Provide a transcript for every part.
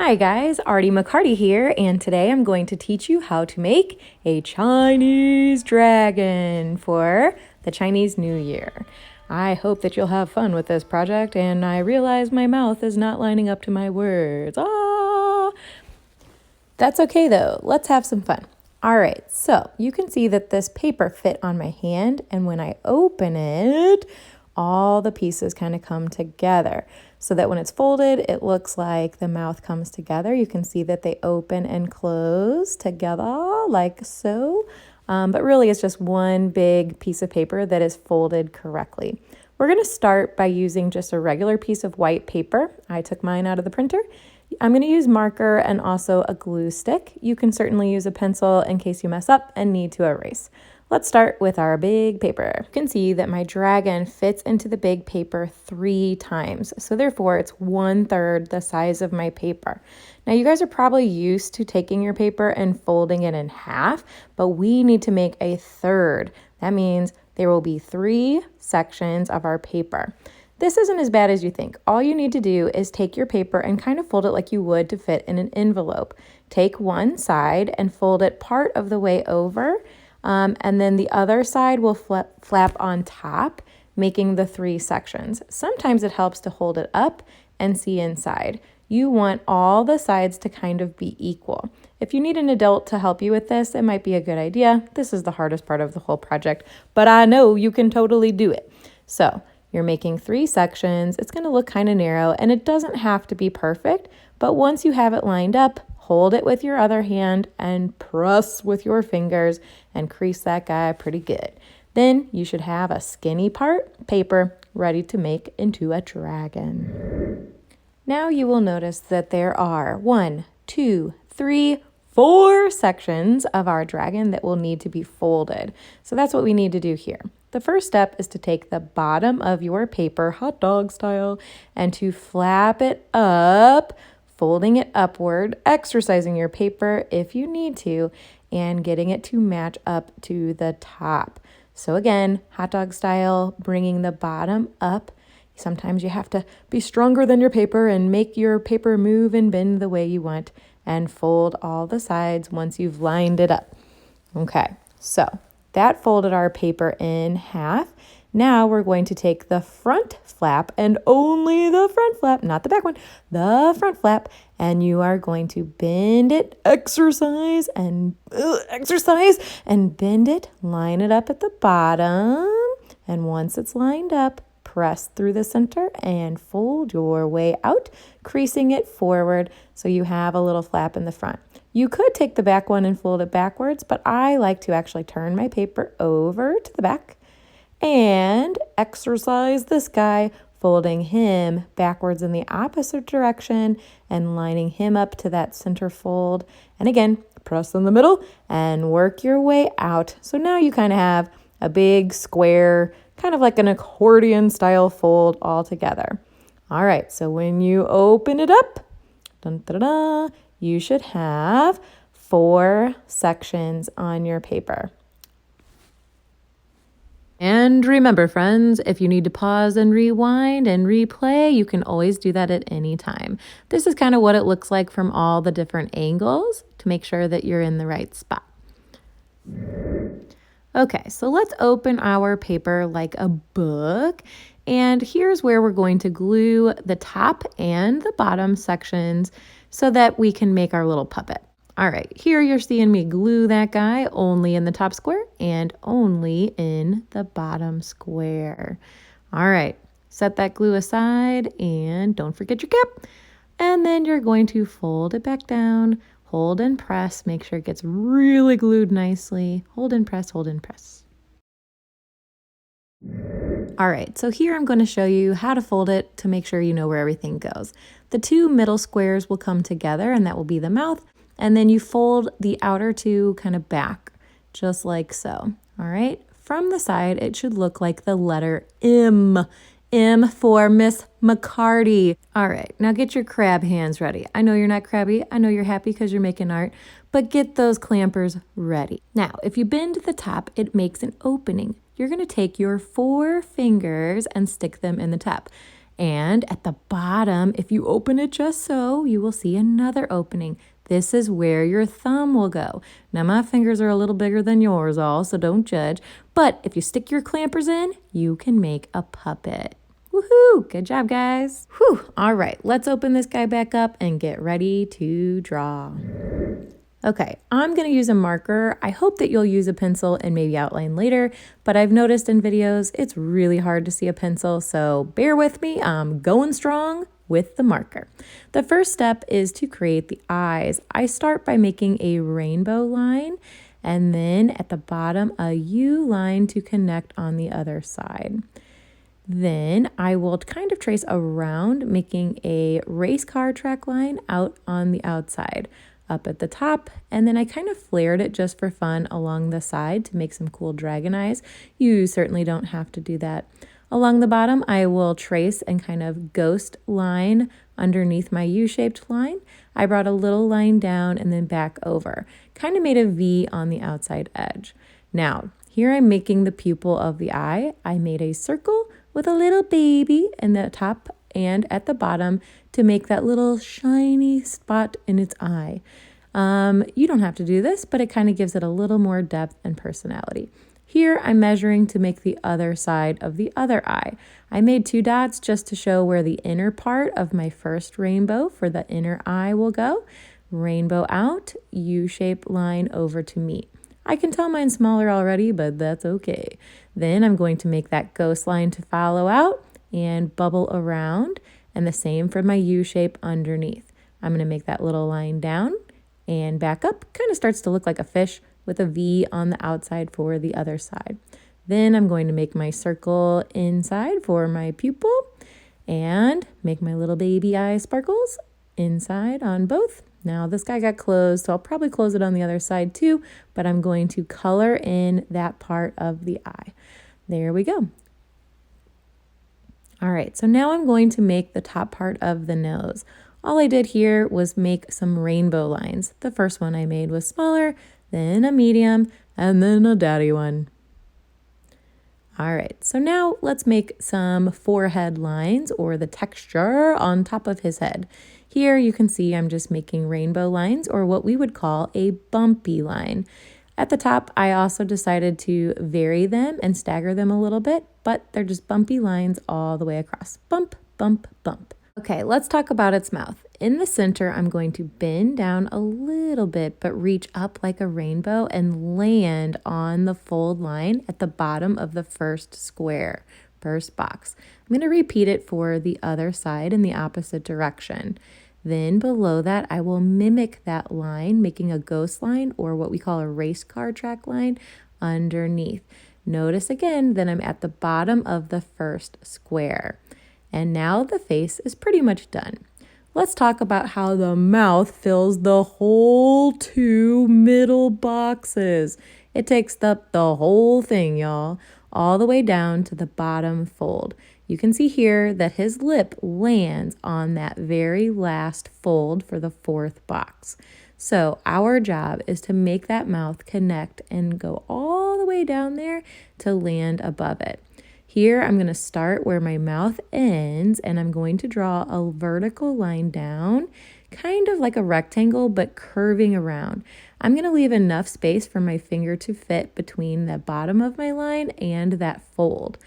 Hi guys, Artie McCarty here, and today I'm going to teach you how to make a Chinese dragon for the Chinese New Year. I hope that you'll have fun with this project, and I realize my mouth is not lining up to my words. That's okay though, let's have some fun. All right, so you can see that this paper fit on my hand, and when I open it, all the pieces kind of come together so that when it's folded, it looks like the mouth comes together. You can see that they open and close together like so, but really it's just one big piece of paper that is folded correctly. We're going to start by using just a regular piece of white paper. I took mine out of the printer. I'm going to use marker and also a glue stick. You can certainly use a pencil in case you mess up and need to erase. Let's start with our big paper. You can see that my dragon fits into the big paper 3 times. So therefore it's 1/3 the size of my paper. Now you guys are probably used to taking your paper and folding it in half, but we need to make a third. That means there will be 3 sections of our paper. This isn't as bad as you think. All you need to do is take your paper and kind of fold it like you would to fit in an envelope. Take one side and fold it part of the way over, and then the other side will flap on top, making the 3 sections. Sometimes it helps to hold it up and see inside. You want all the sides to kind of be equal. If you need an adult to help you with this, it might be a good idea. This is the hardest part of the whole project, but I know you can totally do it. So you're making 3 sections. It's going to look kind of narrow, and it doesn't have to be perfect, but once you have it lined up, hold it with your other hand and press with your fingers and crease that guy pretty good. Then you should have a skinny part paper ready to make into a dragon. Now you will notice that there are 1, 2, 3, 4 sections of our dragon that will need to be folded. So that's what we need to do here. The first step is to take the bottom of your paper, hot dog style, and to flap it up, folding it upward, exercising your paper if you need to, and getting it to match up to the top. So again, hot dog style, bringing the bottom up. Sometimes you have to be stronger than your paper and make your paper move and bend the way you want, and fold all the sides once you've lined it up. Okay, so that folded our paper in half. Now we're going to take the front flap, and only the front flap, not the back one, the front flap, and you are going to bend it, exercise and bend it, line it up at the bottom, and once it's lined up, press through the center and fold your way out, creasing it forward so you have a little flap in the front. You could take the back one and fold it backwards, but I like to actually turn my paper over to the back and exercise this guy, folding him backwards in the opposite direction and lining him up to that center fold. And again, press in the middle and work your way out. So now you kind of have a big square, kind of like an accordion style fold all together. All right, so when you open it up, you should have 4 sections on your paper. And remember, friends, if you need to pause and rewind and replay, you can always do that at any time. This is kind of what it looks like from all the different angles to make sure that you're in the right spot. Okay, so let's open our paper like a book. And here's where we're going to glue the top and the bottom sections so that we can make our little puppet. All right, here you're seeing me glue that guy only in the top square and only in the bottom square. All right, set that glue aside and don't forget your cap. And then you're going to fold it back down, hold and press, make sure it gets really glued nicely. Hold and press, hold and press. All right, so here I'm going to show you how to fold it to make sure you know where everything goes. The 2 middle squares will come together, and that will be the mouth. And then you fold the outer 2 kind of back, just like so. All right, from the side, it should look like the letter M. M for Miss McCarty. All right, now get your crab hands ready. I know you're not crabby. I know you're happy because you're making art, but get those clampers ready. Now, if you bend the top, it makes an opening. You're going to take your 4 fingers and stick them in the top. And at the bottom, if you open it just so, you will see another opening. This is where your thumb will go. Now my fingers are a little bigger than yours all, so don't judge. But if you stick your clampers in, you can make a puppet. Woohoo! Good job, guys. Whew! All right, let's open this guy back up and get ready to draw. Okay, I'm going to use a marker. I hope that you'll use a pencil and maybe outline later, but I've noticed in videos it's really hard to see a pencil, so bear with me. I'm going strong with the marker. The first step is to create the eyes. I start by making a rainbow line and then at the bottom a U line to connect on the other side. Then I will kind of trace around, making a race car track line out on the outside, up at the top, and then I kind of flared it just for fun along the side to make some cool dragon eyes. You certainly don't have to do that. Along the bottom, I will trace and kind of ghost line underneath my U-shaped line. I brought a little line down and then back over, kind of made a V on the outside edge. Now, here I'm making the pupil of the eye. I made a circle with a little baby in the top and at the bottom to make that little shiny spot in its eye. You don't have to do this, but it kind of gives it a little more depth and personality. Here I'm measuring to make the other side of the other eye. I made 2 dots just to show where the inner part of my first rainbow for the inner eye will go. Rainbow out, U-shaped line over to meet. I can tell mine's smaller already, but that's okay. Then I'm going to make that ghost line to follow out and bubble around, and the same for my U shape underneath. I'm going to make that little line down and back up. Kind of starts to look like a fish with a V on the outside for the other side. Then I'm going to make my circle inside for my pupil and make my little baby eye sparkles inside on both. Now this guy got closed, so I'll probably close it on the other side too, but I'm going to color in that part of the eye. There we go. All right, so now I'm going to make the top part of the nose. All I did here was make some rainbow lines. The first one I made was smaller, then a medium, and then a daddy one. All right, so now let's make some forehead lines or the texture on top of his head. Here you can see I'm just making rainbow lines or what we would call a bumpy line. At the top, I also decided to vary them and stagger them a little bit, but they're just bumpy lines all the way across. Bump, bump, bump. Okay, let's talk about its mouth. In the center, I'm going to bend down a little bit, but reach up like a rainbow and land on the fold line at the bottom of the first square, first box. I'm going to repeat it for the other side in the opposite direction. Then below that, I will mimic that line, making a ghost line or what we call a race car track line underneath. Notice again that I'm at the bottom of the first square. And now the face is pretty much done. Let's talk about how the mouth fills the whole 2 middle boxes. It takes up the whole thing, y'all, all the way down to the bottom fold. You can see here that his lip lands on that very last fold for the 4th box. So our job is to make that mouth connect and go all the way down there to land above it. Here I'm going to start where my mouth ends and I'm going to draw a vertical line down, kind of like a rectangle but curving around. I'm going to leave enough space for my finger to fit between the bottom of my line and that fold.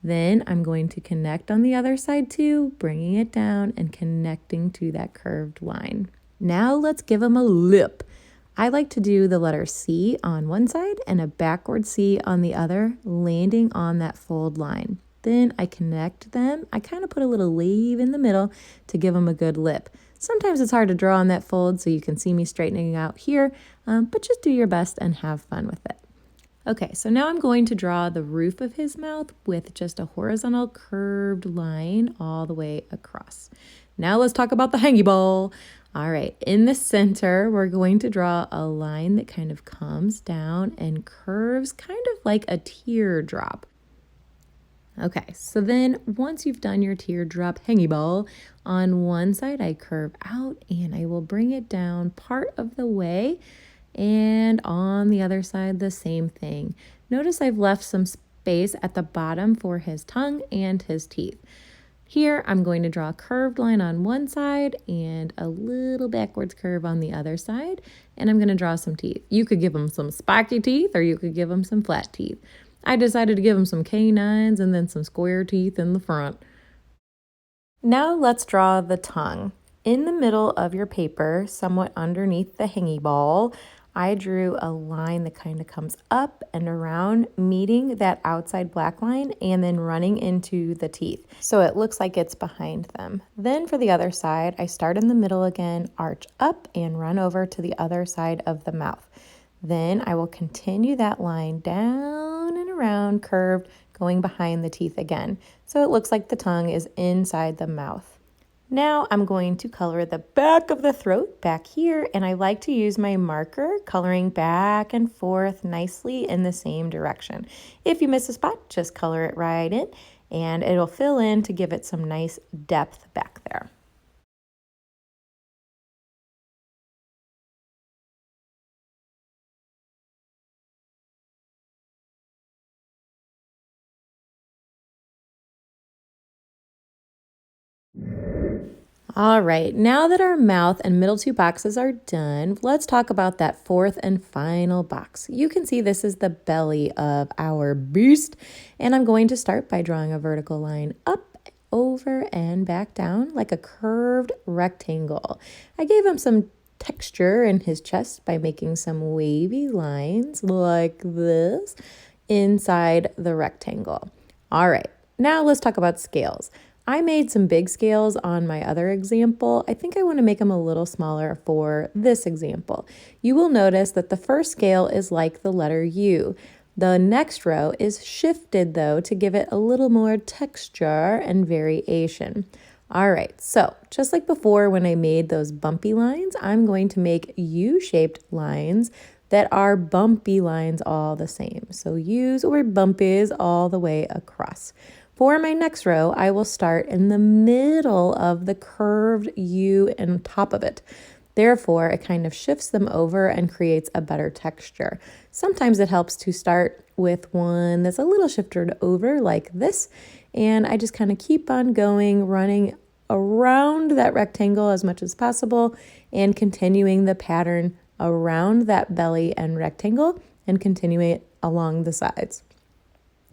Then I'm going to connect on the other side too, bringing it down and connecting to that curved line. Now let's give him a lip. I like to do the letter C on one side and a backward C on the other, landing on that fold line. Then I connect them. I kind of put a little leaf in the middle to give them a good lip. Sometimes it's hard to draw on that fold, so you can see me straightening out here, but just do your best and have fun with it. Okay, so now I'm going to draw the roof of his mouth with just a horizontal curved line all the way across. Now let's talk about the hangy ball. All right, in the center, we're going to draw a line that kind of comes down and curves kind of like a teardrop. Okay, so then once you've done your teardrop hangy ball, on one side I curve out and I will bring it down part of the way, and on the other side the same thing. Notice I've left some space at the bottom for his tongue and his teeth. Here, I'm going to draw a curved line on one side and a little backwards curve on the other side. And I'm going to draw some teeth. You could give them some spiky teeth or you could give them some flat teeth. I decided to give them some canines and then some square teeth in the front. Now let's draw the tongue. In the middle of your paper, somewhat underneath the hingy ball, I drew a line that kind of comes up and around, meeting that outside black line and then running into the teeth. So it looks like it's behind them. Then for the other side, I start in the middle again, arch up and run over to the other side of the mouth. Then I will continue that line down and around, curved, going behind the teeth again. So it looks like the tongue is inside the mouth. Now I'm going to color the back of the throat back here, and I like to use my marker, coloring back and forth nicely in the same direction. If you miss a spot, just color it right in, and it'll fill in to give it some nice depth back there. All right, now that our mouth and middle two boxes are done, let's talk about that fourth and final box. You can see this is the belly of our beast, and I'm going to start by drawing a vertical line up, over, and back down like a curved rectangle. I gave him some texture in his chest by making some wavy lines like this inside the rectangle. All right, now let's talk about scales. I made some big scales on my other example. I think I want to make them a little smaller for this example. You will notice that the first scale is like the letter U. The next row is shifted though to give it a little more texture and variation. All right, so just like before when I made those bumpy lines, I'm going to make U-shaped lines that are bumpy lines all the same. So U's or bumpies all the way across. For my next row, I will start in the middle of the curved U and top of it. Therefore, it kind of shifts them over and creates a better texture. Sometimes it helps to start with one that's a little shifted over like this, and I just kind of keep on going, running around that rectangle as much as possible and continuing the pattern around that belly and rectangle and continuing it along the sides.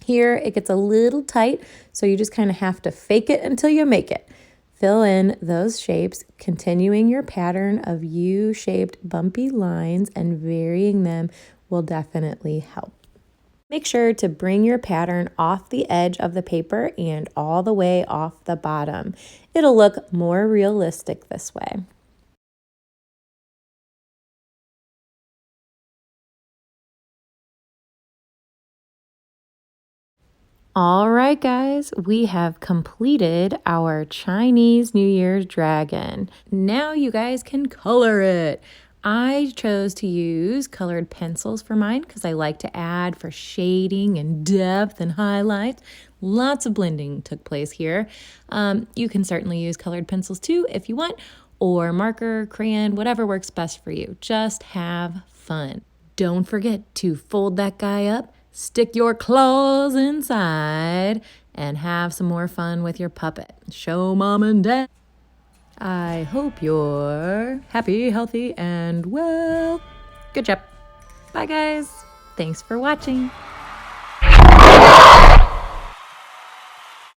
Here it gets a little tight, so you just kind of have to fake it until you make it. Fill in those shapes, continuing your pattern of U-shaped bumpy lines and varying them will definitely help. Make sure to bring your pattern off the edge of the paper and all the way off the bottom. It'll look more realistic this way. All right, guys, we have completed our Chinese New Year's dragon. Now you guys can color it. I chose to use colored pencils for mine because I like to add for shading and depth and highlights. Lots of blending took place here. You can certainly use colored pencils too if you want, or marker, crayon, whatever works best for you. Just have fun. Don't forget to fold that guy up, stick your claws inside, and have some more fun with your puppet. Show mom and dad. I hope you're happy, healthy, and well. Good job. Bye, guys. Thanks for watching.